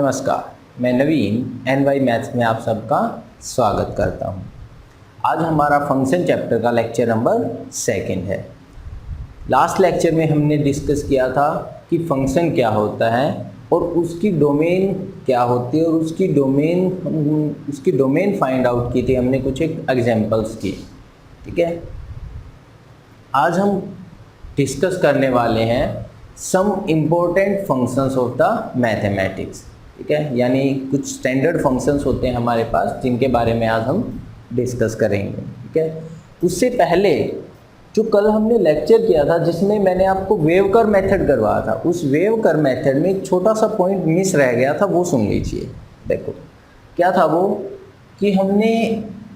नमस्कार, मैं नवीन NY maths में आप सबका स्वागत करता हूं। आज हमारा फंक्शन चैप्टर का लेक्चर नंबर 2 है। लास्ट लेक्चर में हमने डिस्कस किया था कि फंक्शन क्या होता है और उसकी डोमेन क्या होती है और उसकी डोमेन फाइंड आउट की थी हमने, कुछ एक एग्जांपल्स की। ठीक है, आज हम डिस्कस करने वाले हैं some important functions of the mathematics. ठीक है, यानी कुछ स्टैंडर्ड फंक्शंस होते हैं हमारे पास जिनके बारे में आज हम डिस्कस करेंगे। ठीक है, उससे पहले जो कल हमने लेक्चर किया था जिसमें मैंने आपको वेव कर्व मेथड करवाया था, उस वेव कर्व मेथड में एक छोटा सा पॉइंट मिस रह गया था, वो सुन लीजिए। देखो क्या था वो, कि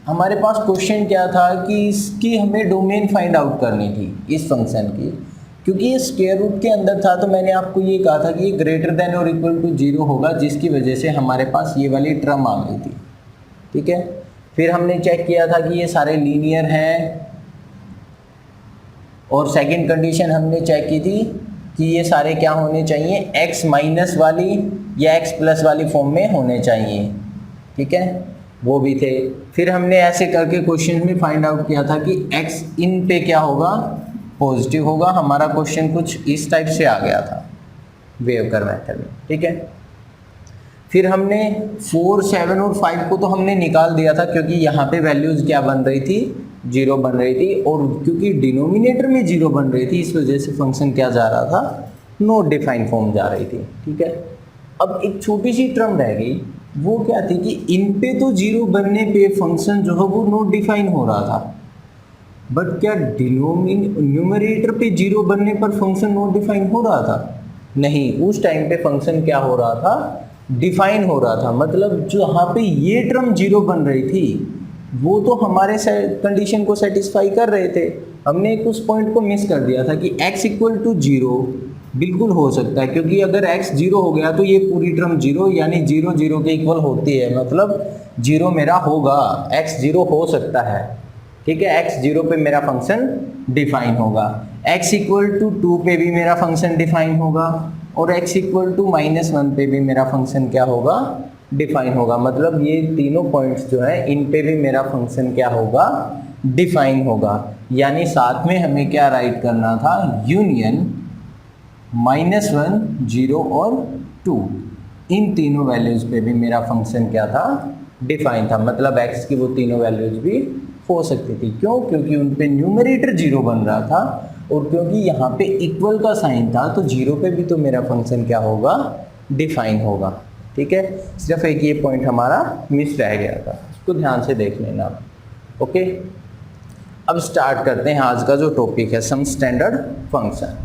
हमारे पास क्वेश्चन क्या था कि इसकी हमें डोमेन फाइंड आउट करनी थी इस फंक्शन की। क्योंकि ये स्क्वायर रूट के अंदर था तो मैंने आपको ये कहा था कि ये ग्रेटर देन और इक्वल टू 0 होगा, जिसकी वजह से हमारे पास ये वाली टर्म आ गई थी। ठीक है, फिर हमने चेक किया था कि ये सारे लीनियर हैं, और सेकंड कंडीशन हमने चेक की थी कि ये सारे क्या होने चाहिए, x माइनस वाली या x प्लस वाली फॉर्म में होने चाहिए। ठीक है, वो भी थे। फिर हमने ऐसे करके क्वेश्चन में फाइंड आउट किया था कि x इन पे क्या होगा, पॉजिटिव होगा। हमारा क्वेश्चन कुछ इस टाइप से आ गया था वेव कर्व मेथड में। ठीक है, फिर हमने 4, 7 और 5 को तो हमने निकाल दिया था क्योंकि यहाँ पे वैल्यूज क्या बन रही थी, 0 बन रही थी, और क्योंकि डिनोमिनेटर में 0 बन रही थी इस वजह से फंक्शन क्या जा रहा था, नॉट डिफाइन फॉर्म जा रही थी। ठीक है, अब एक छोटी सी टर्म रह गई, वो क्या थी कि इन पे तो 0 बनने पे फंक्शन जो है वो नॉट डिफाइन हो रहा था, बट क्या न्यूमरेटर पे 0 बनने पर फंक्शन नॉट डिफाइन हो रहा था? नहीं, उस टाइम पे फंक्शन क्या हो रहा था, डिफाइन हो रहा था। मतलब जो यहाँ पे ये टर्म 0 बन रही थी वो तो हमारे कंडीशन को सेटिस्फाई कर रहे थे। हमने एक उस पॉइंट को मिस कर दिया था कि x इक्वल टू 0 बिल्कुल हो सकता है, क्योंकि अगर x 0 हो गया तो ये पूरी टर्म 0 यानी 0 0 के इक्वल होती है, मतलब 0 मेरा होगा, x 0 हो सकता है। ठीक है, x 0 पे मेरा फंक्शन डिफाइन होगा, x इक्वल टू 2 पे भी मेरा फंक्शन डिफाइन होगा, और x इक्वल टू -1 पे भी मेरा फंक्शन क्या होगा, डिफाइन होगा। मतलब ये तीनों पॉइंट्स जो है इन पे भी मेरा फंक्शन क्या होगा, डिफाइन होगा। यानी साथ में हमें क्या राइट करना था, यूनियन -1, 0 और 2, इन तीनों वैल्यूज पे भी मेरा फंक्शन क्या था, डिफाइन था। मतलब x की वो तीनों वैल्यूज भी हो सकती थी। क्यों? क्योंकि उन पे न्यूमरेटर 0 बन रहा था, और क्योंकि यहाँ पे इक्वल का साइन था तो 0 पे भी तो मेरा फंक्शन क्या होगा, डिफाइन होगा। ठीक है, सिर्फ एक ये पॉइंट हमारा मिस रह गया था, उसको ध्यान से देख लेना। ओके, अब स्टार्ट करते हैं आज का जो टॉपिक है, सम स्टैंडर्ड फंक्शन।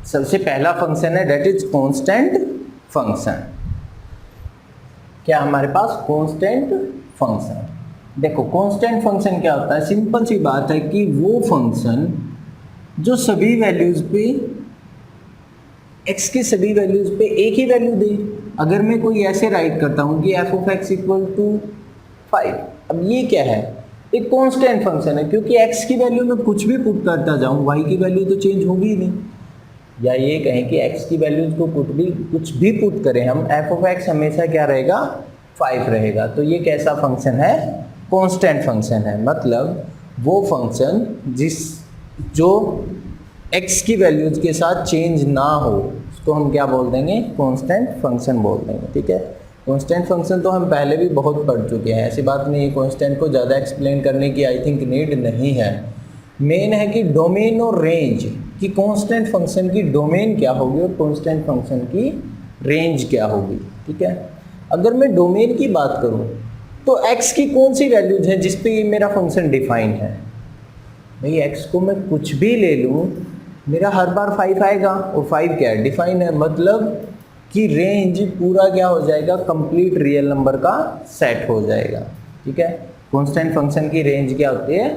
सबसे पहला फंक्शन है दैट इज कांस्टेंट फंक्शन। क्या हमारे पास कांस्टेंट फंक्शन? देखो कांस्टेंट फंक्शन क्या होता है, सिंपल सी बात है कि वो फंक्शन जो सभी वैल्यूज पे, x के सभी वैल्यूज पे एक ही वैल्यू दे। अगर मैं कोई ऐसे राइट करता हूँ कि f of x equal to 5, अब ये क्या है, एक कांस्टेंट फंक्शन है, क्योंकि x की वैल्यू में कुछ भी पुट करता जाऊँ y की वैल्यू तो चेंज होगी ही नहीं। या ये कहें कि x की वैल्यूज को कुछ भी पुट करें हम, f ऑफ x हमेशा क्या रहेगा, 5 रहेगा। तो ये कैसा फंक्शन है, कांस्टेंट फंक्शन है। मतलब वो फंक्शन जो x की वैल्यूज के साथ चेंज ना हो उसको हम क्या बोल देंगे, कांस्टेंट फंक्शन बोल देंगे। ठीक है, कांस्टेंट फंक्शन तो हम पहले भी बहुत पढ़ चुके हैं, ऐसी बात नहीं है, कांस्टेंट को ज़्यादा एक्सप्लेन करने की आई थिंक नीड नहीं है। मेन है कि डोमेन और रेंज, कि कांस्टेंट फंक्शन की डोमेन क्या होगी और कांस्टेंट फंक्शन की रेंज क्या होगी। ठीक है, अगर मैं डोमेन की बात करूँ तो x की कौन सी वैल्यूज है जिस पे ये मेरा फंक्शन डिफाइन है। भाई x को मैं कुछ भी ले लूँ, मेरा हर बार 5 आएगा, और 5 क्या है, डिफाइन है। मतलब कि रेंज पूरा क्या हो जाएगा, कंप्लीट रियल नंबर का सेट हो जाएगा। ठीक है, कांस्टेंट फंक्शन की रेंज क्या होती है,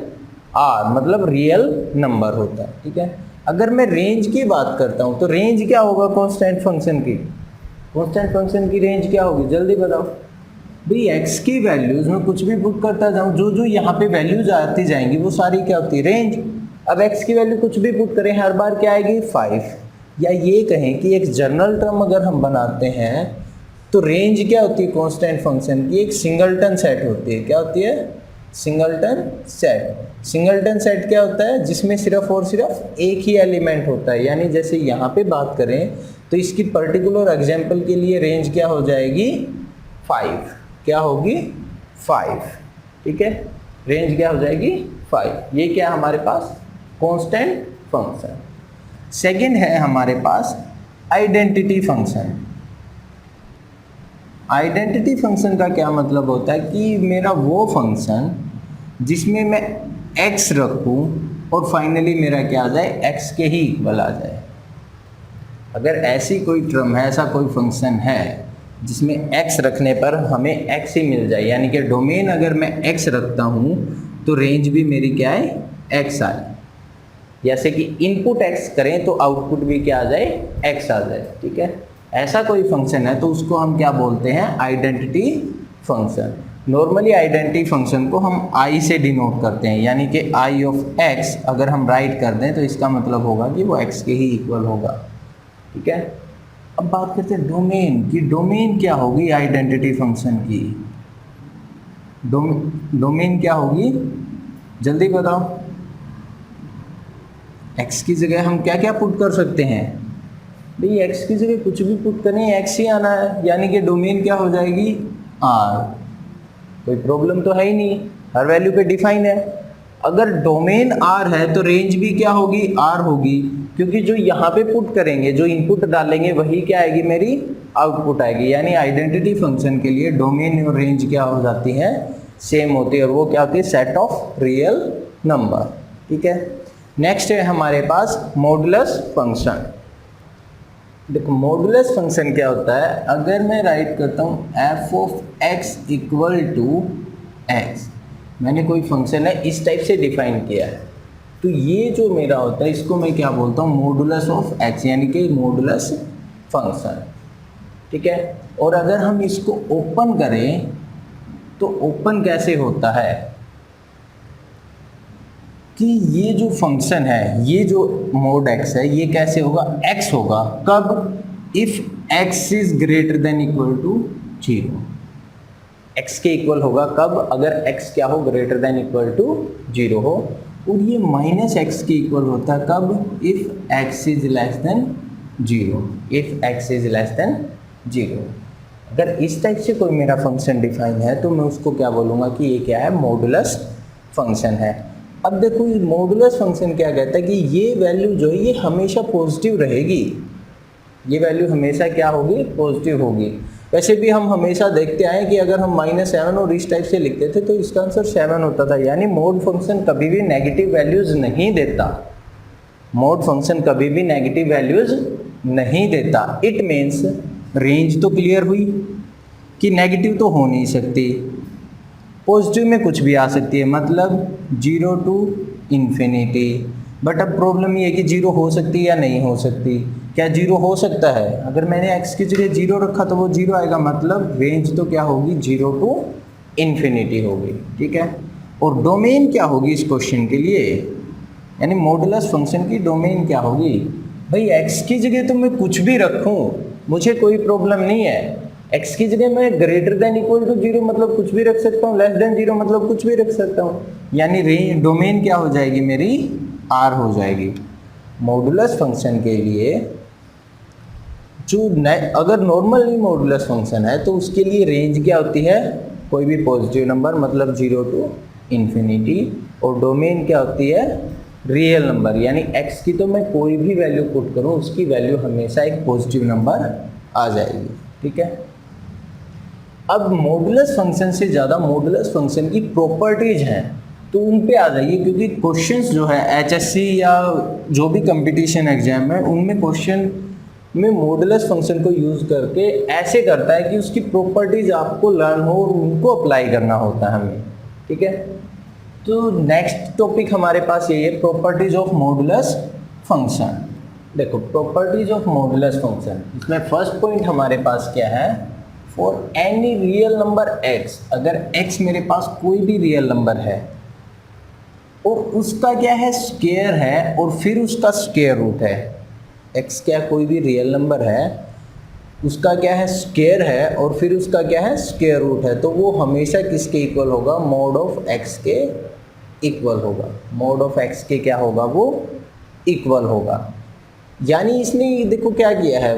r, मतलब रियल नंबर होता है। ठीक है, अगर मैं रेंज की बात करता हूँ तो रेंज क्या होगा कांस्टेंट फंक्शन की, कांस्टेंट फंक्शन की रेंज क्या होगी, जल्दी बताओ भाई। x की वैल्यूज में कुछ भी पुट करता जाऊँ, जो जो यहाँ पे वैल्यूज आती जाएंगी वो सारी क्या होती है, रेंज। अब x की वैल्यू कुछ भी पुट करें, हर बार क्या आएगी, 5। या ये कहें कि एक जनरल टर्म अगर हम बनाते हैं तो रेंज क्या होती है कांस्टेंट फंक्शन की? एक सिंगलटन सेट होती है। क्या होती है? Singleton set. सिंगलटन सेट क्या होता है? जिसमें सिर्फ और सिर्फ एक ही एलिमेंट होता है। यानी जैसे यहाँ पे बात करें तो इसकी पर्टिकुलर एग्जांपल के लिए रेंज क्या हो जाएगी? 5। क्या होगी? 5। ठीक है, रेंज क्या हो जाएगी? 5। ये क्या हमारे पास? Constant function. सेकंड है हमारे पास आइडेंटिटी फंक्शन। आइडेंटिटी फंक्शन का क्या मतलब होता है कि मेरा वो फंक्शन जिसमें मैं x रखूं और फाइनली मेरा क्या आ जाए? x के ही इक्वल आ जाए। अगर ऐसी कोई टर्म है, ऐसा कोई फंक्शन है जिसमें x रखने पर हमें x ही मिल जाए, यानी कि डोमेन अगर मैं x रखता हूं तो रेंज भी मेरी क्या है? x आए। जैसे कि इनपुट x करें तो आउटपुट भी क्या आ जाए? x आ जाए। ठीक है, ऐसा कोई फंक्शन है तो उसको हम क्या बोलते हैं? Identity function. Normally identity function को हम i से डिनोट करते हैं, यानी कि i ऑफ x अगर हम राइट कर दें तो इसका मतलब होगा कि वो x के ही इक्वल होगा। ठीक है, अब बात करते हैं डोमेन की। डोमेन क्या होगी आइडेंटिटी फंक्शन की? डोमेन क्या होगी? जल्दी बताओ। x की जगह हम क्या क्या पुट कर सकते हैं? भाई x की जगह कुछ भी पुट करें, x ही आना है, यानी कि डोमेन क्या हो जाएगी? r। कोई प्रॉब्लम तो है ही नहीं, हर वैल्यू पे डिफाइन है। अगर डोमेन r है तो रेंज भी क्या होगी? r होगी, क्योंकि जो यहाँ पे पुट करेंगे, जो इनपुट डालेंगे वही क्या आएगी? मेरी आउटपुट आएगी। यानी आइडेंटिटी फंक्शन के लिए डोमेन और रेंज क्या हो जाती है? सेम होती है, और वो क्या होती है? Set of real number. ठीक है, नेक्स्ट है हमारे पास मॉडुलस फंक्शन। देखो मॉडुलस फंक्शन क्या होता है? अगर मैं राइट करता हूँ f of x equal to x, मैंने कोई फंक्शन है इस टाइप से डिफाइन किया है, तो ये जो मेरा होता है इसको मैं क्या बोलता हूँ? मॉडुलस ऑफ x, यानी कि मॉडुलस फंक्शन। ठीक है, और अगर हम इसको ओपन करें तो ओपन कैसे होता है कि ये जो फंक्शन है, ये जो मोड x है, ये कैसे होगा? x होगा। कब? If x is greater than equal to 0। x के इक्वल होगा कब? अगर x क्या हो? ग्रेटर देन इक्वल टू 0 हो। और ये माइनस x के इक्वल होता है कब? If x is less then 0। If x is less then 0। अगर इस टाइप से कोई मेरा फंक्शन डिफाइन है तो मैं उसको क्या बोलूँगा कि ये क्या है? मॉडुलस फंक्शन है। अब देखो ये मॉडुलस फंक्शन क्या कहता है कि ये वैल्यू जो है ये हमेशा पॉजिटिव रहेगी। ये वैल्यू हमेशा क्या होगी? पॉजिटिव होगी। वैसे भी हम हमेशा देखते आए कि अगर हम -7 और इस टाइप से लिखते थे तो इसका आंसर 7 होता था। यानी मोड फंक्शन कभी भी नेगेटिव वैल्यूज नहीं देता। मोड फंक्शन कभी भी नेगेटिव वैल्यूज नहीं देता। इट मीन्स रेंज तो क्लियर हुई कि नेगेटिव तो हो नहीं सकती, पॉजिटिव में कुछ भी आ सकती है, मतलब 0 टू इन्फिनिटी। बट अब प्रॉब्लम ये है कि 0 हो सकती है या नहीं हो सकती। क्या 0 हो सकता है? अगर मैंने x की जगह 0 रखा तो वो 0 आएगा, मतलब रेंज तो क्या होगी? 0 टू इन्फिनिटी होगी। ठीक है, और डोमेन क्या होगी इस क्वेश्चन के लिए? यानी मॉडुलस फंक्शन की डोमेन क्या होगी? भाई x की जगह तो मैं कुछ भी रखूँ, मुझे कोई प्रॉब्लम नहीं है। x की जगह मैं ग्रेटर देन इक्वल टू 0 मतलब कुछ भी रख सकता हूँ, लेस देन 0 मतलब कुछ भी रख सकता हूँ। यानी डोमेन क्या हो जाएगी? मेरी r हो जाएगी। मॉडुलस फंक्शन के लिए जो अगर नॉर्मली मॉडुलस फंक्शन है तो उसके लिए रेंज क्या होती है? कोई भी पॉजिटिव नंबर, मतलब 0 टू इन्फिनिटी। और डोमेन क्या होती है? Real number. यानी x की तो मैं कोई भी वैल्यू पुट करूँ उसकी वैल्यू हमेशा एक पॉजिटिव नंबर आ जाएगी। ठीक है, अब मॉडुलस फंक्शन से ज़्यादा मॉडुलस फंक्शन की प्रॉपर्टीज हैं तो उन पे आ जाइए, क्योंकि क्वेश्चंस जो है HSC या जो भी कंपटीशन एग्जाम है उनमें क्वेश्चन में मॉडुलस फंक्शन को यूज़ करके ऐसे करता है कि उसकी प्रॉपर्टीज आपको लर्न हो और उनको अप्लाई करना होता है हमें। ठीक है, तो नेक्स्ट टॉपिक हमारे पास यही है, प्रॉपर्टीज ऑफ मॉडुलस फंक्शन। देखो प्रॉपर्टीज ऑफ मॉडुलस फंक्शन, इसमें फर्स्ट पॉइंट हमारे पास क्या है? For any real number x, अगर x मेरे पास कोई भी रियल नंबर है और उसका क्या है? स्क्वायर है और फिर उसका स्क्वायर रूट है। x क्या कोई भी रियल नंबर है उसका क्या है स्क्वायर है और फिर उसका क्या है स्क्वायर रूट है, तो वो हमेशा किसके इक्वल होगा, मोड ऑफ एक्स के इक्वल होगा। मोड ऑफ एक्स के क्या होगा, वो इक्वल होगा। यानी इसने देखो क्या किया है,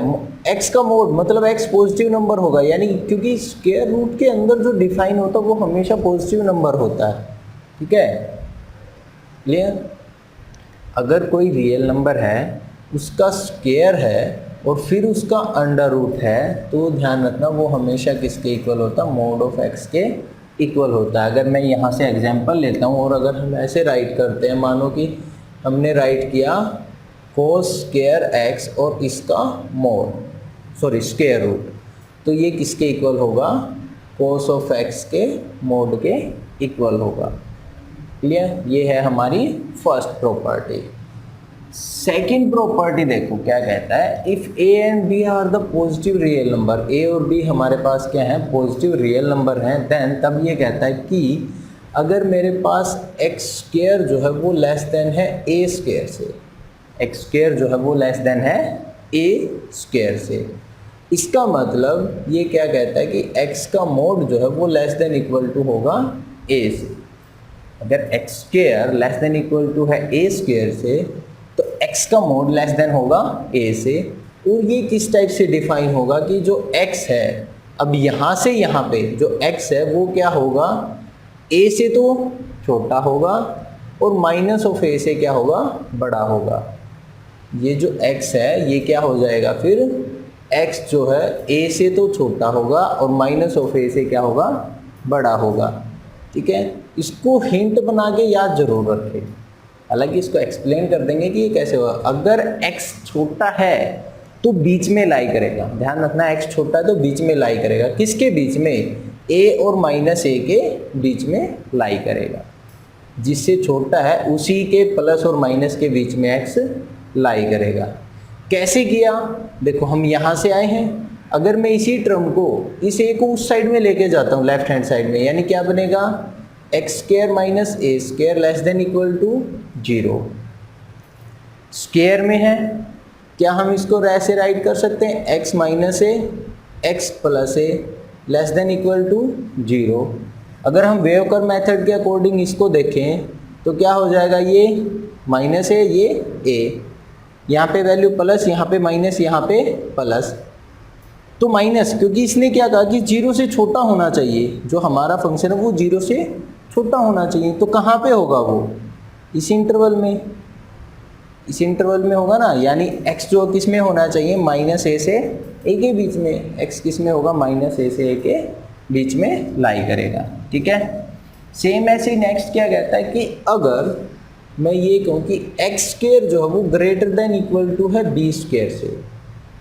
x का मोड मतलब x पॉजिटिव नंबर होगा, यानी क्योंकि स्क्वायर रूट के अंदर जो डिफाइन होता है वो हमेशा पॉजिटिव नंबर होता है। ठीक है, क्लियर। अगर कोई रियल नंबर है उसका स्क्वायर है और फिर उसका अंडर रूट है, तो ध्यान रखना वो हमेशा किसके इक्वल होता है, मोड ऑफ एक्स के इक्वल होता है। अगर मैं यहाँ से एग्जांपल लेता हूँ और अगर हम ऐसे राइट करते हैं, मानो कि हमने राइट किया कोस स्क्वायर एक्स और इसका मोड स्क्वायर रूट, तो ये किसके इक्वल होगा, कोस ऑफ एक्स के मोड के इक्वल होगा। क्लियर, ये है हमारी फर्स्ट प्रॉपर्टी। सेकंड प्रॉपर्टी देखो क्या कहता है, if A and B are the positive real number, A और बी हमारे पास क्या है, पॉजिटिव रियल नंबर हैं, देन तब ये कहता है कि अगर मेरे पास एक्स स्क्वायर जो है वो लेस देन है ए स्क्वायर से, एक्स स्क्वायर जो है वो लेस देन है ए स्क्वायर से, इसका मतलब ये क्या कहता है कि x का मोड जो है वो लेस देन इक्वल टू होगा a से। अगर x square less than equal to है a स्क्वायर से, तो x का मोड लेस देन होगा a से। और ये किस टाइप से डिफाइन होगा कि जो x है, अब यहाँ से यहाँ पे जो x है वो क्या होगा, a से तो छोटा होगा और माइनस ऑफ a से क्या होगा, बड़ा होगा। ये जो x है ये क्या हो जाएगा, फिर x जो है a से तो छोटा होगा और माइनस ऑफ a से क्या होगा, बड़ा होगा। ठीक है, इसको हिंट बना के याद जरूर रखें, हालांकि इसको एक्सप्लेन कर देंगे कि ये कैसे होगा। अगर x छोटा है तो बीच में लाई करेगा, ध्यान रखना x छोटा है तो बीच में लाई करेगा, किसके बीच में, a और माइनस a के बीच में लाई करेगा। जिससे छोटा है उसी के प्लस और माइनस के बीच में x लाई करेगा। कैसे किया, देखो हम यहाँ से आए हैं, अगर मैं इसी टर्म को इस a को उस साइड में लेके जाता हूँ लेफ्ट हैंड साइड में, यानी क्या बनेगा, X square minus A square less than equal to 0। Square में है, क्या हम इसको ऐसे राइट कर सकते हैं, X minus A X plus A less than equal to 0। अगर हम वेवकर मेथड के अकॉर्डिंग इसको देखें तो क्या हो जाएगा, ये माइनस है, ये a, यहाँ पे वैल्यू प्लस, यहाँ पे माइनस, यहाँ पे प्लस, तो माइनस, क्योंकि इसने क्या कहा कि 0 से छोटा होना चाहिए, जो हमारा फंक्शन है वो 0 से छोटा होना चाहिए। तो कहाँ पे होगा वो, इस इंटरवल में, इस इंटरवल में होगा ना, यानी x जो किस में होना चाहिए, माइनस a से a के बीच में, x किस में होगा, माइनस a से a के बीच में लाई करेगा। ठीक है, सेम ऐसे नेक्स्ट क्या कहता है कि अगर मैं ये कहूँ कि एक्स स्क्वायर जो है वो ग्रेटर देन इक्वल टू है बी स्क्वायर से,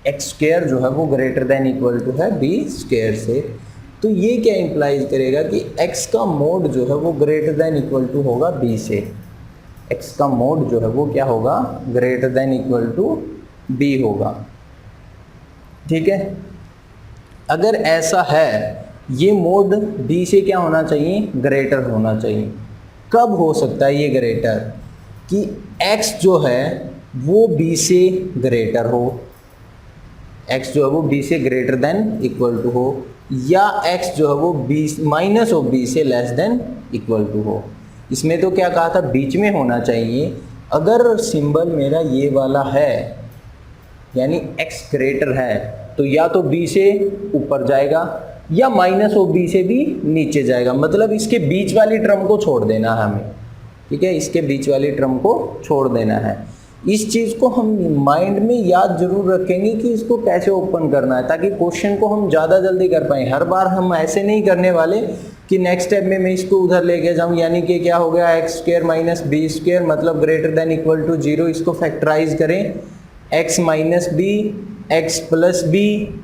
एक्स स्क्वायर जो है वो ग्रेटर देन इक्वल टू है बी स्क्वायर से, तो ये क्या इंप्लाइज करेगा कि एक्स का मोड जो है वो ग्रेटर देन इक्वल टू होगा बी से, एक्स का मोड जो है वो क्या होगा, greater than equal to B होगा। ठीक है, अगर ऐसा है, ये मोड बी से क्या होना चाहिए, ग्रेटर होना चाहिए। कब हो सकता है ये ग्रेटर, कि x जो है वो b से ग्रेटर हो, x जो है वो b से ग्रेटर देन इक्वल टू हो, या x जो है वो b माइनस ऑफ b से लेस देन इक्वल टू हो। इसमें तो क्या कहा था, बीच में होना चाहिए। अगर सिंबल मेरा ये वाला है, यानी x ग्रेटर है, तो या तो b से ऊपर जाएगा या माइनस ऑफ बी से भी नीचे जाएगा, मतलब इसके बीच वाली टर्म को छोड़ देना है हमें। ठीक है, इसके बीच वाली टर्म को छोड़ देना है। इस चीज़ को हम माइंड में याद जरूर रखेंगे कि इसको कैसे ओपन करना है, ताकि क्वेश्चन को हम ज़्यादा जल्दी कर पाएँ। हर बार हम ऐसे नहीं करने वाले कि नेक्स्ट स्टेप में मैं इसको उधर लेके जाऊँ, यानी कि क्या हो गया, x square minus b square मतलब ग्रेटर देन इक्वल टू 0, इसको फैक्टराइज करें, x minus b x plus b,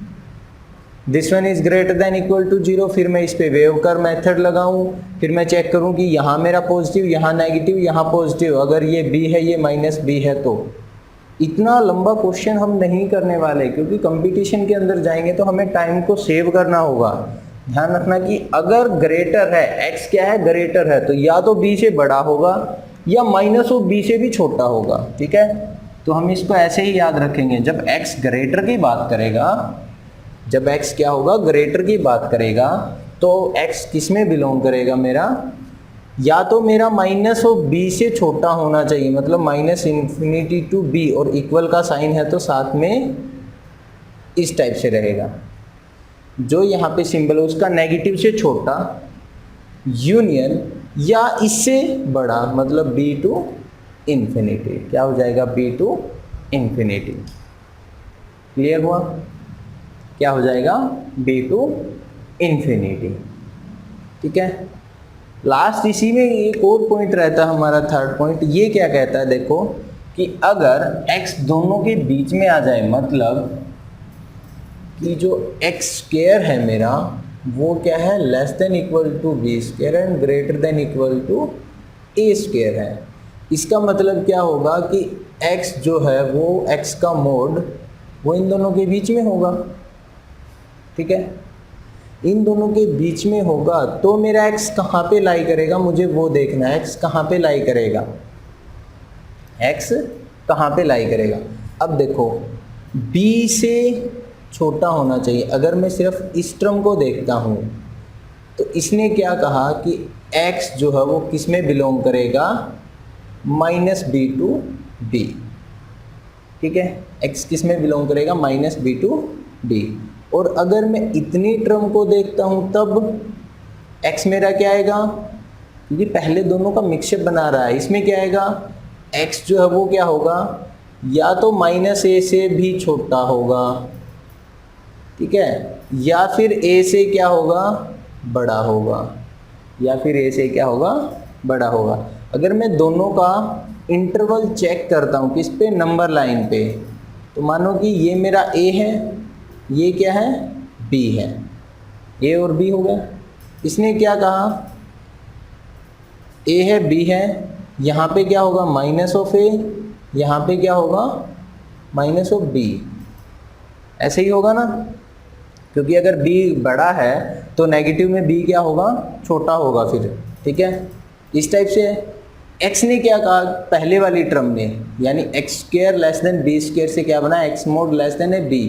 this one is greater than equal to 0, फिर मैं इस पे वेवकर मेथड लगाऊं, फिर मैं चेक करूं कि यहाँ मेरा पॉजिटिव, यहाँ नेगेटिव, यहाँ पॉजिटिव, अगर ये b है ये माइनस b है। तो इतना लंबा क्वेश्चन हम नहीं करने वाले, क्योंकि कंपटीशन के अंदर जाएंगे तो हमें टाइम को सेव करना होगा। ध्यान रखना कि अगर ग्रेटर है, x क्या है, ग्रेटर है, तो या तो b से बड़ा होगा या माइनस ऑफ b से भी छोटा होगा। ठीक है, तो हम इसको ऐसे ही याद रखेंगे, जब x ग्रेटर की बात करेगा जब x क्या होगा, ग्रेटर की बात करेगा, तो x किस में बिलोंग करेगा मेरा, या तो मेरा माइनस हो b से छोटा होना चाहिए, मतलब माइनस इन्फिनिटी टू b, और इक्वल का साइन है तो साथ में इस टाइप से रहेगा, जो यहाँ पे सिंबल है उसका नेगेटिव से छोटा, यूनियन या इससे बड़ा, मतलब b टू इन्फिनिटी। क्या हो जाएगा, b टू इन्फिनिटी। क्लियर हुआ, क्या हो जाएगा, b टू इन्फिनिटी। ठीक है, लास्ट इसी में एक और पॉइंट रहता है हमारा, थर्ड पॉइंट। ये क्या कहता है, देखो कि अगर x दोनों के बीच में आ जाए, मतलब कि जो x स्क्वायर है मेरा वो क्या है, less than equal to b square and greater than equal to a square है। इसका मतलब क्या होगा कि x जो है वो x का मोड वो इन दोनों के बीच में होगा। ठीक है, इन दोनों के बीच में होगा तो मेरा x कहाँ पे लाई करेगा, मुझे वो देखना है, x कहाँ पे लाई करेगा, x कहाँ पे लाई करेगा। अब देखो b से छोटा होना चाहिए। अगर मैं सिर्फ इस टर्म को देखता हूँ तो इसने क्या कहा कि x जो है वो किस में बिलोंग करेगा, माइनस बी टू डी। ठीक है, x किस में बिलोंग करेगा, माइनस बी टू डी। और अगर मैं इतनी टर्म को देखता हूँ तब x मेरा क्या आएगा, ये पहले दोनों का मिक्सअप बना रहा है, इसमें क्या आएगा, x जो है वो क्या होगा, या तो माइनस a से भी छोटा होगा, ठीक है, या फिर a से क्या होगा, बड़ा होगा, या फिर a से क्या होगा, बड़ा होगा। अगर मैं दोनों का इंटरवल चेक करता हूँ किस पे, नंबर लाइन पे, तो मानो कि ये मेरा a है, ये क्या है, b है, a और b हो गया। इसने क्या कहा, a है b है, यहाँ पे क्या होगा, माइनस ऑफ a, यहाँ पे क्या होगा, माइनस ऑफ b। ऐसे ही होगा ना, क्योंकि अगर b बड़ा है तो नेगेटिव में b क्या होगा, छोटा होगा फिर। ठीक है, इस टाइप से x ने क्या कहा पहले वाली टर्म में, यानी x square less than b square से क्या बना, x मोड लेस देन है b,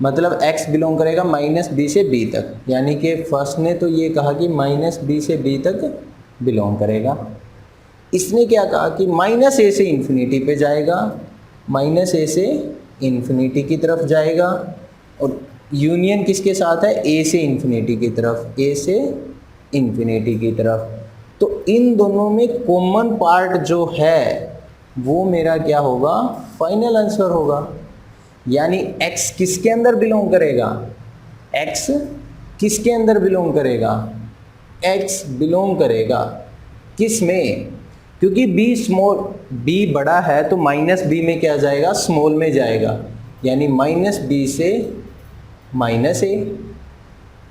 मतलब x बिलोंग करेगा माइनस बी से b तक। यानी कि फर्स्ट ने तो ये कहा कि माइनस बी से b तक बिलोंग करेगा। इसने क्या कहा कि माइनस a से इन्फिनिटी पे जाएगा, माइनस a से इन्फिनिटी की तरफ जाएगा, और यूनियन किसके साथ है, a से इन्फिनिटी की तरफ, a से इन्फिनिटी की तरफ। तो इन दोनों में कॉमन पार्ट जो है वो मेरा क्या होगा, फाइनल आंसर होगा। यानी x किसके अंदर बिलोंग करेगा, x किसके अंदर बिलोंग करेगा, x बिलोंग करेगा किस में, क्योंकि b स्मॉल, b बड़ा है तो माइनस b में क्या जाएगा, स्मॉल में जाएगा। यानी माइनस b से माइनस a,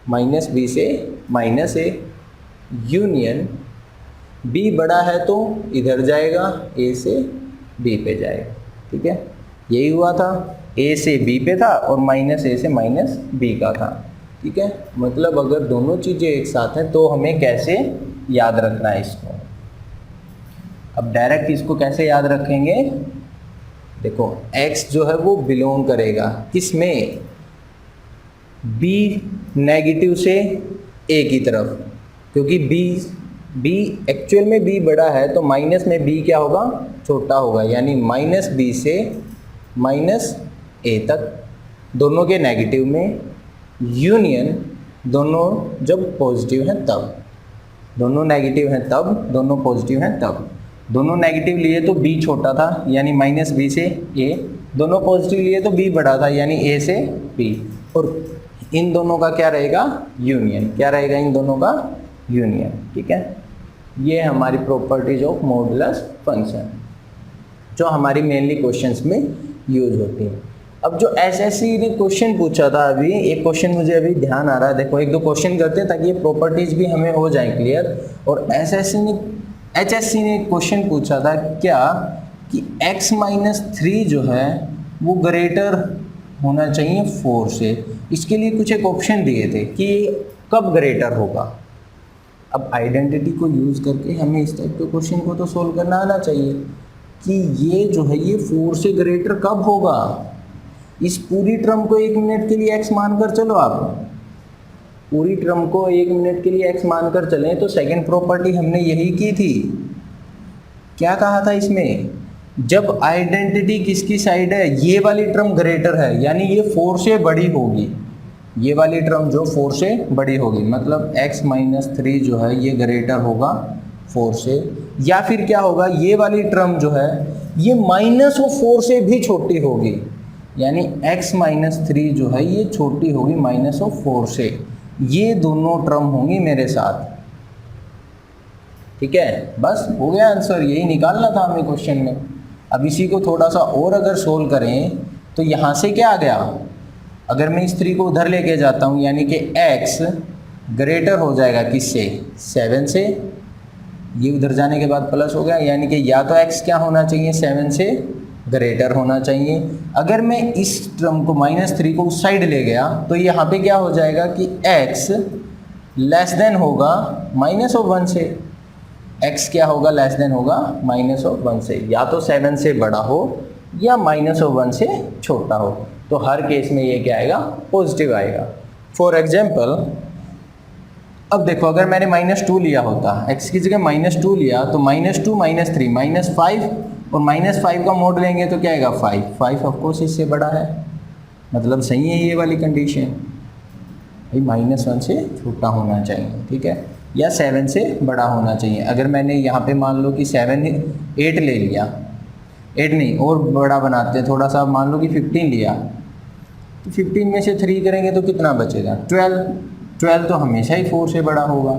माइनस b से माइनस a, यूनियन b बड़ा है तो इधर जाएगा, a से b पे जाएगा। ठीक है, यही हुआ था, a से b पे था और माइनस a से माइनस b का था। ठीक है, मतलब अगर दोनों चीज़ें एक साथ हैं तो हमें कैसे याद रखना है इसको। अब डायरेक्ट इसको कैसे याद रखेंगे, देखो x जो है वो बिलोंग करेगा किस में, b नेगेटिव से a की तरफ, क्योंकि b एक्चुअल में b बड़ा है तो माइनस में b क्या होगा, छोटा होगा। यानी माइनस b से माइनस a तक, दोनों के नेगेटिव में, यूनियन दोनों जब पॉजिटिव हैं तब, दोनों नेगेटिव हैं तब, दोनों पॉजिटिव हैं तब। दोनों नेगेटिव लिए तो b छोटा था यानी माइनस b से a, दोनों पॉजिटिव लिए तो b बड़ा था यानी a से b, और इन दोनों का क्या रहेगा, यूनियन। क्या रहेगा, इन दोनों का यूनियन। ठीक है, ये हमारी प्रॉपर्टीज ऑफ मॉडुलस फंक्शन जो हमारी मेनली क्वेश्चंस में यूज होती है। अब जो एसएससी ने क्वेश्चन पूछा था, अभी एक क्वेश्चन मुझे अभी ध्यान आ रहा है, देखो एक दो क्वेश्चन करते हैं ताकि ये प्रॉपर्टीज भी हमें हो जाए क्लियर। और एचएससी ने क्वेश्चन पूछा था क्या कि x माइनस 3 जो है वो ग्रेटर होना चाहिए 4 से। इसके लिए कुछ एक ऑप्शन दिए थे कि कब ग्रेटर होगा। अब आइडेंटिटी को यूज़ करके हमें इस टाइप के क्वेश्चन को तो सोल्व करना आना चाहिए कि ये जो है ये 4 से ग्रेटर कब होगा। इस पूरी टर्म को 1 मिनट के लिए x मानकर चलो, आप पूरी टर्म को 1 मिनट के लिए x मानकर चलें तो सेकंड प्रॉपर्टी हमने यही की थी। क्या कहा था इसमें, जब आइडेंटिटी किसकी साइड है, ये वाली टर्म ग्रेटर है, यानी ये 4 से बड़ी होगी, ये वाली टर्म जो 4 से बड़ी होगी, मतलब x माइनस 3 जो है ये ग्रेटर होगा 4 से, या फिर क्या होगा, ये वाली टर्म जो है ये -4 से भी छोटी होगी, यानी x माइनस 3 जो है ये छोटी होगी -4 से। ये दोनों टर्म होंगी मेरे साथ, ठीक है। बस हो गया आंसर, यही निकालना था हमें क्वेश्चन में। अब इसी को थोड़ा सा और अगर सोल्व करें तो यहाँ से क्या आ गया, अगर मैं इस 3 को उधर लेके जाता हूँ यानी कि x ग्रेटर हो जाएगा किससे, 7 से, ये उधर जाने के बाद प्लस हो गया, यानी कि या तो x क्या होना चाहिए, 7 से ग्रेटर होना चाहिए। अगर मैं इस टर्म को -3 को उस साइड ले गया तो यहाँ पे क्या हो जाएगा कि x लेस देन होगा -1 से, x क्या होगा, लेस देन होगा -1 से, या तो 7 से बड़ा हो या -1 से छोटा हो, तो हर केस में ये क्या आएगा, पॉजिटिव आएगा। फॉर एग्जाम्पल अब देखो, अगर मैंने -2 लिया होता, x की जगह -2 लिया तो -2 -3 -5 और -5 का मोड लेंगे तो क्या आएगा, 5 ऑफकोर्स इससे बड़ा है, मतलब सही है ये वाली कंडीशन, भाई -1 से छोटा होना चाहिए, ठीक है, या 7 से बड़ा होना चाहिए। अगर मैंने यहाँ पे मान लो कि 8 ले लिया, 8 नहीं और बड़ा बनाते हैं थोड़ा सा, मान लो कि 15 लिया, तो 15 में से 3 करेंगे तो कितना बचेगा, 12 तो हमेशा ही 4 से बड़ा होगा,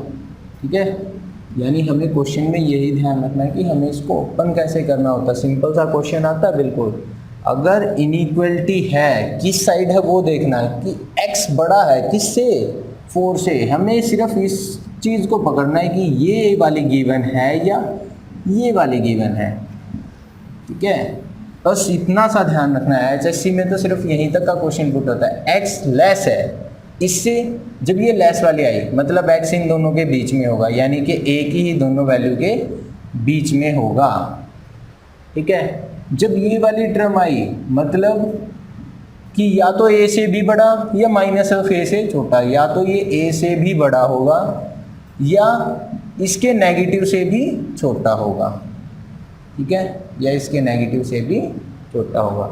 ठीक है। यानी हमें क्वेश्चन में यही ध्यान रखना है कि हमें इसको ओपन कैसे करना होता है। सिंपल सा क्वेश्चन आता है बिल्कुल, अगर इनइक्वलिटी है किस साइड है वो देखना है कि x बड़ा है किससे, 4 से। हमें सिर्फ इस चीज़ को पकड़ना है कि ये वाली गिवन है या ये वाली गिवन है, ठीक है। बस इतना सा ध्यान रखना है। HSC में तो सिर्फ यहीं तक का क्वेश्चन पुट होता है, x लेस है इससे, जब ये लेस वाली आई मतलब x इन दोनों के बीच में होगा, यानी कि a की ही दोनों वैल्यू के बीच में होगा, ठीक है। जब ये वाली टर्म आई मतलब कि या तो a से भी बड़ा या -a से छोटा, या तो ये a से भी बड़ा होगा या इसके नेगेटिव से भी छोटा होगा, ठीक है, या इसके नेगेटिव से भी छोटा होगा।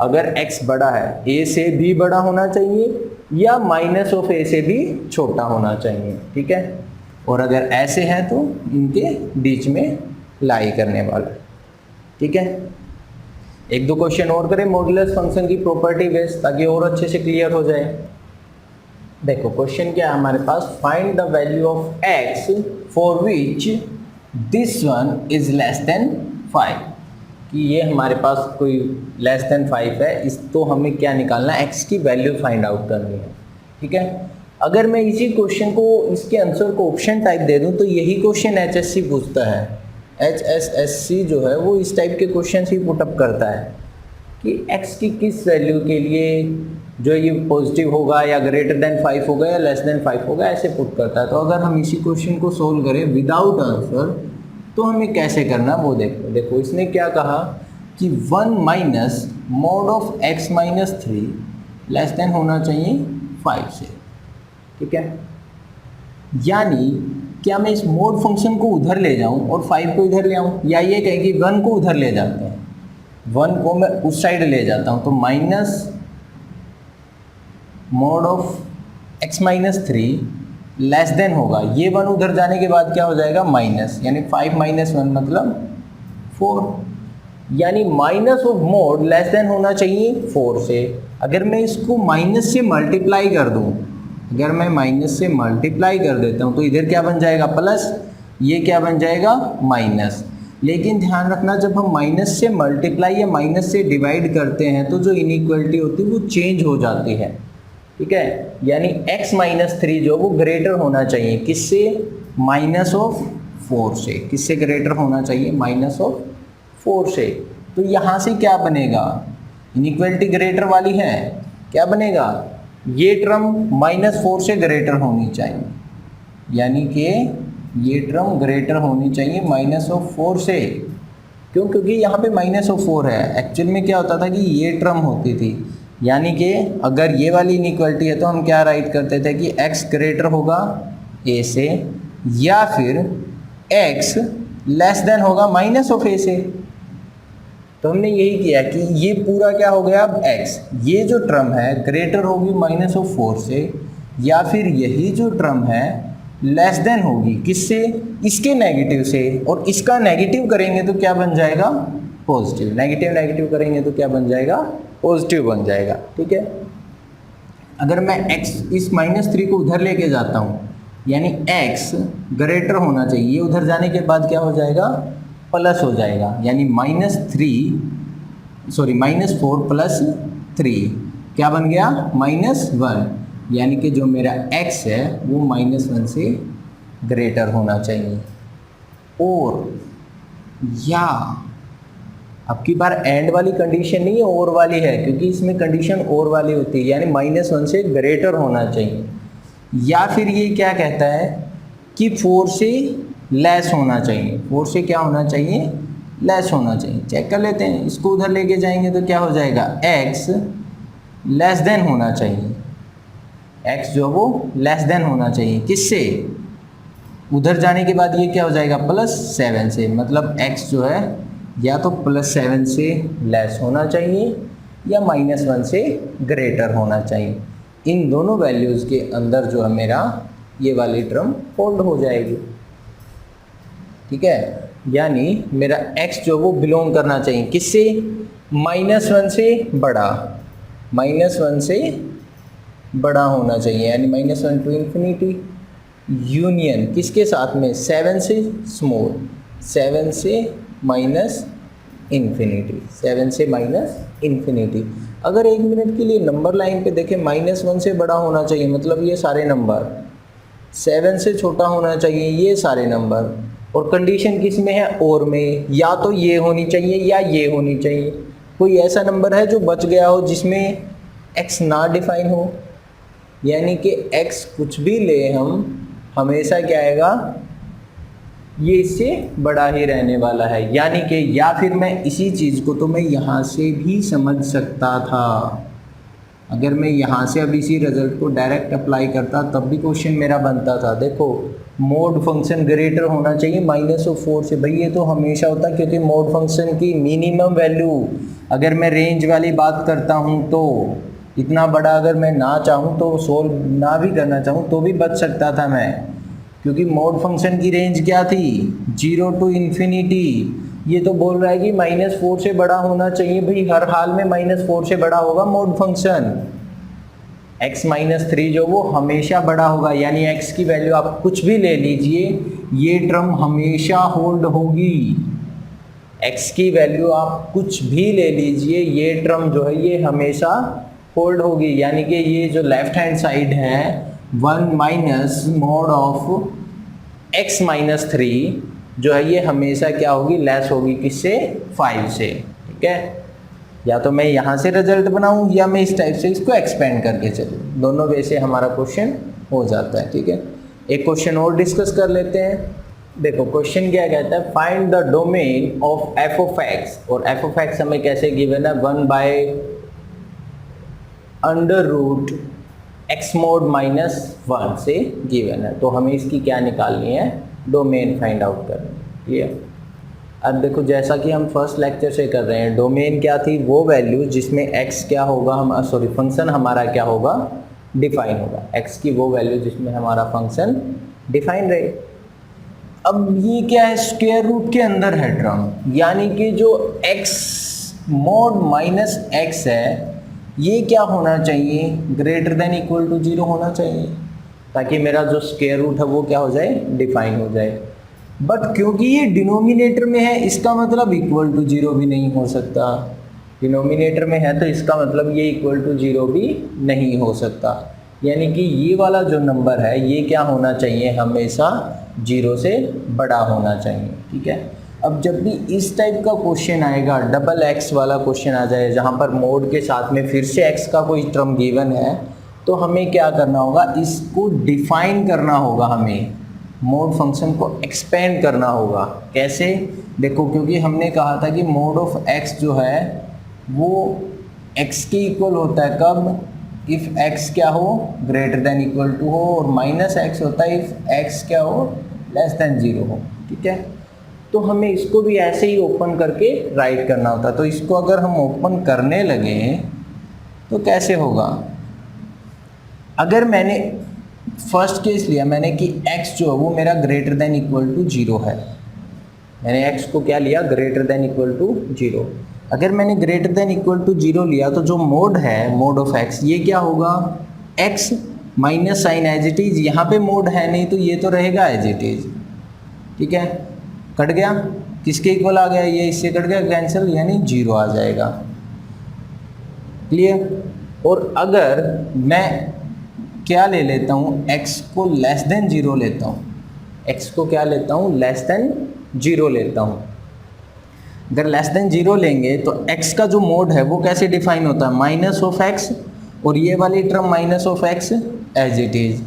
अगर x बड़ा है a से भी बड़ा होना चाहिए या -a से भी छोटा होना चाहिए, ठीक है। और अगर ऐसे है तो इनके बीच में लाई करने वाला, ठीक है। एक दो क्वेश्चन और करें मॉडुलस फंक्शन की प्रॉपर्टी बेस, ताकि और अच्छे से क्लियर हो जाए। देखो क्वेश्चन क्या है हमारे पास, find the value of x for which this one is less than 5, कि ये हमारे पास कोई लेस देन 5 है, इस तो हमें क्या निकालना है, x की वैल्यू फाइंड आउट करनी है, ठीक है। अगर मैं इसी क्वेश्चन को, इसके आंसर को ऑप्शन टाइप दे दूं तो यही क्वेश्चन HSC पूछता है। HSSC जो है वो इस टाइप के क्वेश्चन ही पुटअप करता है कि x की किस वैल्यू के लिए जो ये पॉजिटिव होगा या ग्रेटर देन 5 होगा या लेस देन 5 होगा, ऐसे पुट करता है। तो अगर हम इसी क्वेश्चन को सोल्व करें विदाउट आंसर तो हमें कैसे करना वो देखो। देखो इसने क्या कहा कि 1 minus mod of x minus 3 less than होना चाहिए 5 से, ठीक है। यानी क्या मैं इस मोड फंक्शन को उधर ले जाऊं और 5 को इधर ले आऊं, या ये कहें कि 1 को उधर ले जाते हैं, 1 को मैं उस साइड ले जाता हूं, तो minus mode of x minus 3 less than होगा, ये 1 उधर जाने के बाद क्या हो जाएगा माइनस, यानी 5 माइनस 1 मतलब 4, यानी minus of mode less then होना चाहिए 4 से। अगर मैं इसको माइनस से मल्टीप्लाई कर दूं, अगर मैं माइनस से मल्टीप्लाई कर देता हूं तो इधर क्या बन जाएगा प्लस, ये क्या बन जाएगा माइनस। लेकिन ध्यान रखना जब हम माइनस से मल्टीप्लाई या माइनस से डिवाइड करते हैं तो जो इनइक्वालिटी होती है वो चेंज हो जाती है, ठीक है। यानी x माइनस 3 जो वो ग्रेटर होना चाहिए किससे, माइनस ऑफ 4 से। किससे ग्रेटर होना चाहिए, माइनस ऑफ 4 से। तो यहाँ से क्या बनेगा, इनइक्वालिटी ग्रेटर वाली है, क्या बनेगा, ये टर्म -4 से ग्रेटर होनी चाहिए, यानी कि ये टर्म ग्रेटर होनी चाहिए -4 से। क्यों, क्योंकि यहाँ पे -4 है। एक्चुअल में क्या होता था कि ये टर्म होती थी, यानी कि अगर ये वाली इनइक्वालिटी है तो हम क्या राइट करते थे कि x ग्रेटर होगा a से, या फिर x लेस देन होगा माइनस ऑफ a से। तो हमने यही किया कि ये पूरा क्या हो गया, अब x, ये जो टर्म है ग्रेटर होगी माइनस ऑफ 4 से, या फिर यही जो टर्म है लेस देन होगी किससे, इसके नेगेटिव से, और इसका नेगेटिव करेंगे तो क्या बन जाएगा, पॉजिटिव। नेगेटिव नेगेटिव करेंगे तो क्या बन जाएगा, पॉजिटिव बन जाएगा। ठीक है, अगर मैं x इस -3 को उधर लेके जाता हूँ, यानी x ग्रेटर होना चाहिए, ये उधर जाने के बाद क्या हो जाएगा, प्लस हो जाएगा, यानी -4 प्लस 3 क्या बन गया, -1, यानी कि जो मेरा x है वो -1 से ग्रेटर होना चाहिए। और या अब की बार एंड वाली कंडीशन नहीं है, और वाली है, क्योंकि इसमें कंडीशन और वाली होती है, यानी -1 से ग्रेटर होना चाहिए। या फिर ये क्या कहता है कि 4 से लेस होना चाहिए, 4 से क्या होना चाहिए, लेस होना चाहिए। चेक कर लेते हैं, इसको उधर लेके जाएंगे तो क्या हो जाएगा, x लेस देन होना चाहिए, x जो वो लेस देन होना चाहिए किससे, उधर जाने के बाद ये क्या हो जाएगा, +7 से। मतलब x जो है या तो +7 से लेस होना चाहिए या -1 से ग्रेटर होना चाहिए। इन दोनों वैल्यूज़ के अंदर जो है मेरा ये वाली टर्म होल्ड हो जाएगी। ठीक है, यानी मेरा x जो वो बिलोंग करना चाहिए किससे, -1 से बड़ा, -1 से बड़ा होना चाहिए, यानी -1 टू इन्फिनिटी यूनियन किसके साथ में, 7 से स्मॉल, 7 से माइनस इन्फिनिटी, 7 से माइनस इन्फिनिटी। अगर 1 मिनट के लिए नंबर लाइन पे देखें, -1 से बड़ा होना चाहिए, मतलब ये सारे नंबर, 7 से छोटा होना चाहिए ये सारे नंबर, और कंडीशन किस में है, और में, या तो ये होनी चाहिए या ये होनी चाहिए। कोई ऐसा नंबर है जो बच गया हो जिसमें x ना डिफाइन हो, यानी कि x कुछ भी ले हम, हमेशा क्या आएगा, ये इससे बड़ा ही रहने वाला है। यानी कि या फिर मैं इसी चीज़ को तो मैं यहाँ से भी समझ सकता था, अगर मैं यहाँ से अब इसी रिजल्ट को डायरेक्ट अप्लाई करता तब भी क्वेश्चन मेरा बनता था। देखो, मोड फंक्शन ग्रेटर होना चाहिए -4 से, भाई ये तो हमेशा होता है, क्योंकि मोड फंक्शन की मिनिमम वैल्यू, अगर मैं रेंज वाली बात करता हूँ तो इतना बड़ा अगर मैं ना चाहूँ तो सोल्व ना भी करना चाहूँ तो भी बच सकता था मैं, क्योंकि मोड फंक्शन की रेंज क्या थी, 0 टू इन्फिनिटी। ये तो बोल रहा है कि -4 से बड़ा होना चाहिए, भाई हर हाल में -4 से बड़ा होगा मोड फंक्शन। x -3 जो वो हमेशा बड़ा होगा, यानी x की वैल्यू आप कुछ भी ले लीजिए, ये टर्म हमेशा होल्ड होगी। x की वैल्यू आप कुछ भी ले लीजिए, ये टर्म जो है ये हमेशा होल्ड होगी। यानी कि ये जो लेफ्ट हैंड साइड है 1 माइनस मॉड ऑफ x -3 जो है ये हमेशा क्या होगी, लेस होगी किससे, 5 से। ठीक है, या तो मैं यहाँ से रिजल्ट बनाऊँ या मैं इस टाइप से इसको एक्सपेंड करके चलूँ, दोनों वे से हमारा क्वेश्चन हो जाता है। ठीक है, एक क्वेश्चन और डिस्कस कर लेते हैं। देखो क्वेश्चन क्या कहता है, find the domain of f of x, और f ऑफ x हमें कैसे गिवन है, 1/√x mod -1 से गिवन है। तो हमें इसकी क्या निकालनी है, डोमेन फाइंड आउट करनी है। अब देखो, जैसा कि हम फर्स्ट लेक्चर से कर रहे हैं, डोमेन क्या थी, वो वैल्यू जिसमें x क्या होगा, हम फंक्शन हमारा क्या होगा, डिफाइन होगा, x की वो वैल्यू जिसमें हमारा फंक्शन डिफाइन रहे। अब ये क्या है, स्क्वायर रूट के अंदर है टर्म, यानी कि जो x mod -x है ये क्या होना चाहिए, ग्रेटर देन इक्वल टू 0 होना चाहिए, ताकि मेरा जो स्क्वायर रूट है वो क्या हो जाए, डिफाइन हो जाए। बट क्योंकि ये डिनोमिनेटर में है, इसका मतलब इक्वल टू 0 भी नहीं हो सकता। डिनोमिनेटर में है तो इसका मतलब ये इक्वल टू 0 भी नहीं हो सकता, यानी कि ये वाला जो नंबर है ये क्या होना चाहिए, हमेशा 0 से बड़ा होना चाहिए। ठीक है, अब जब भी इस टाइप का क्वेश्चन आएगा, डबल x वाला क्वेश्चन आ जाए जहाँ पर मोड के साथ में फिर से x का कोई टर्म गिवन है, तो हमें क्या करना होगा, इसको डिफाइन करना होगा, हमें मोड फंक्शन को एक्सपेंड करना होगा। कैसे, देखो, क्योंकि हमने कहा था कि मोड ऑफ x जो है वो x के इक्वल होता है कब, इफ़ x क्या हो, ग्रेटर देन इक्वल टू हो, और माइनस एक्स होता है इफ़ x क्या हो, लेस देन 0 हो। ठीक है, तो हमें इसको भी ऐसे ही ओपन करके राइट करना होता है। तो इसको अगर हम ओपन करने लगे तो कैसे होगा, अगर मैंने फर्स्ट केस लिया मैंने कि x जो है वो मेरा ग्रेटर देन इक्वल टू 0 है, मैंने x को क्या लिया, ग्रेटर देन इक्वल टू 0। अगर मैंने ग्रेटर देन इक्वल टू 0 लिया तो जो मोड है, मोड ऑफ x, ये क्या होगा, x minus sign as it is, यहाँ पे मोड है नहीं तो ये तो रहेगा एज इट इज। ठीक है, कट गया, किसके इक्वल आ गया, ये इससे कट गया, कैंसिल, यानी 0 आ जाएगा। क्लियर। और अगर मैं क्या ले लेता हूँ, x को लेस देन 0 लेता हूँ, x को क्या लेता हूँ, लेस देन 0 लेता हूँ। अगर लेस देन 0 लेंगे तो x का जो मोड है वो कैसे डिफाइन होता है, माइनस ऑफ x, और ये वाली term minus of x as it is,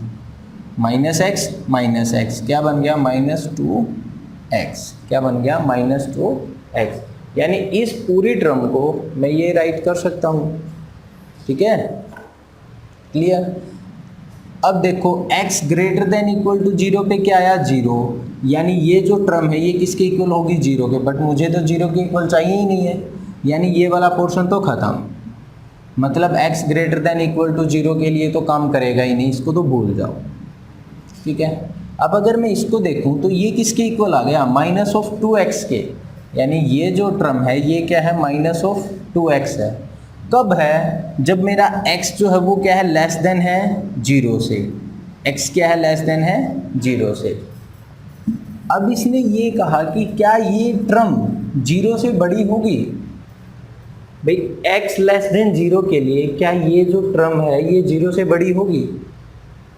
minus x क्या बन गया, -2x, क्या बन गया, -2x। यानी इस पूरी टर्म को मैं ये राइट कर सकता हूँ। ठीक है, क्लियर। अब देखो x greater than equal to 0 पे क्या आया, 0, यानी ये जो टर्म है ये किसके इक्वल होगी, 0 के, बट मुझे तो 0 के इक्वल चाहिए ही नहीं है, यानी ये वाला पोर्शन तो ख़त्म। मतलब x greater than equal to 0 के लिए तो काम करेगा ही नहीं, इसको तो भूल जाओ। ठीक है, अब अगर मैं इसको देखूं तो ये किसके इक्वल आ गया, -2x के, यानी ये जो टर्म है ये क्या है, -2x है। कब है, जब मेरा x जो है वो क्या है, लेस देन है 0 से, x क्या है, लेस देन है 0 से। अब इसने ये कहा कि क्या ये टर्म 0 से बड़ी होगी, भाई x लेस देन 0 के लिए क्या ये जो टर्म है ये 0 से बड़ी होगी,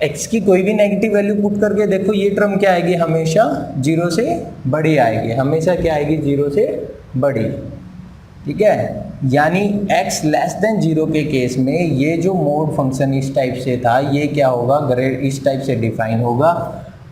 x की कोई भी नेगेटिव वैल्यू पुट करके देखो, ये टर्म क्या आएगी, हमेशा 0 से बड़ी आएगी, हमेशा क्या आएगी, 0 से बड़ी। ठीक है, यानी x लेस देन 0 के केस में ये जो मोड फंक्शन इस टाइप से था ये क्या होगा, इस टाइप से डिफाइन होगा,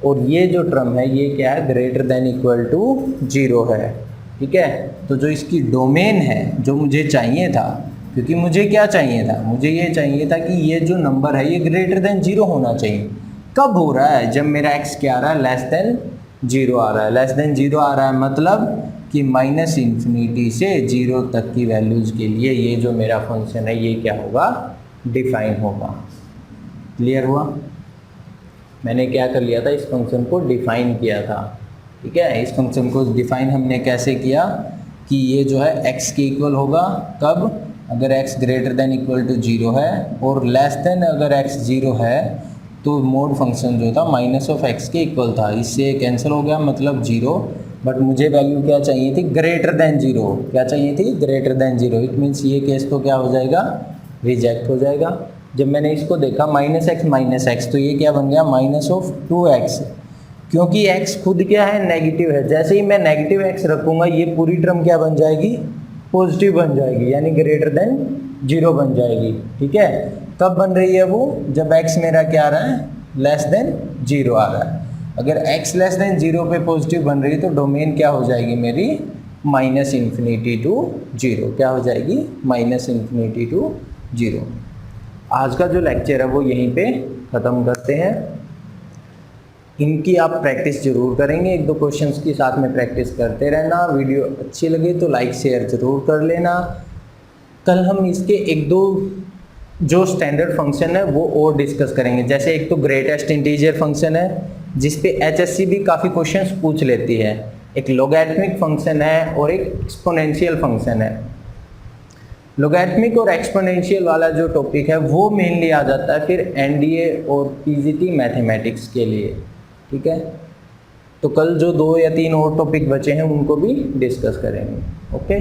और ये जो टर्म है ये क्या है, ग्रेटर देन इक्वल टू 0 है। ठीक है, तो जो इसकी डोमेन है, जो मुझे चाहिए था, क्योंकि मुझे क्या चाहिए था, मुझे ये चाहिए था कि ये जो नंबर है ये ग्रेटर देन 0 होना चाहिए। कब हो रहा है, जब मेरा x क्या आ रहा है, लेस देन 0 आ रहा है, लेस देन 0 आ रहा है, मतलब कि -∞ से 0 तक की वैल्यूज़ के लिए ये जो मेरा फंक्शन है ये क्या होगा, डिफाइन होगा। क्लियर हुआ, मैंने क्या कर लिया था, इस फंक्शन को डिफाइन किया था। ठीक है, इस फंक्शन को डिफाइन हमने कैसे किया कि ये जो है x के इक्वल होगा, कब, अगर x greater than equal to 0 है, और लेस देन अगर x 0 है तो मोड फंक्शन जो था -(x) के इक्वल था, इससे कैंसिल हो गया, मतलब 0, बट मुझे वैल्यू क्या चाहिए थी, ग्रेटर देन 0, क्या चाहिए थी, ग्रेटर देन 0। इट मीन्स ये केस तो क्या हो जाएगा, रिजेक्ट हो जाएगा। जब मैंने इसको देखा -x, तो ये क्या बन गया, -2x, क्योंकि x खुद क्या है, नेगेटिव है। जैसे ही मैं नेगेटिव x रखूँगा ये पूरी टर्म क्या बन जाएगी, पॉजिटिव बन जाएगी, यानी ग्रेटर देन 0 बन जाएगी। ठीक है, कब बन रही है वो, जब x मेरा क्या आ रहा है, लेस देन 0 आ रहा है। अगर x लेस देन 0 पे पॉजिटिव बन रही है तो डोमेन क्या हो जाएगी मेरी, -∞ टू 0, क्या हो जाएगी, -∞ टू 0। आज का जो लेक्चर है वो यहीं पे ख़त्म करते हैं। इनकी आप प्रैक्टिस जरूर करेंगे, 1-2 क्वेश्चंस की साथ में प्रैक्टिस करते रहना। वीडियो अच्छी लगे तो लाइक शेयर ज़रूर कर लेना। कल हम इसके 1-2 जो स्टैंडर्ड फंक्शन है वो और डिस्कस करेंगे। जैसे एक तो ग्रेटेस्ट इंटीजर फंक्शन है जिस पे एचएससी भी काफ़ी क्वेश्चंस पूछ लेती है, एक लॉगैरिथमिक फंक्शन है और एक एक्सपोनेंशियल फंक्शन है। लॉगैरिथमिक और एक्सपोनेंशियल वाला जो टॉपिक है वो मेनली आ जाता है फिर एनडीए और पीजीटी मैथमेटिक्स के लिए। ठीक है, तो कल जो 2 या 3 और टॉपिक बचे हैं उनको भी डिस्कस करेंगे। ओके।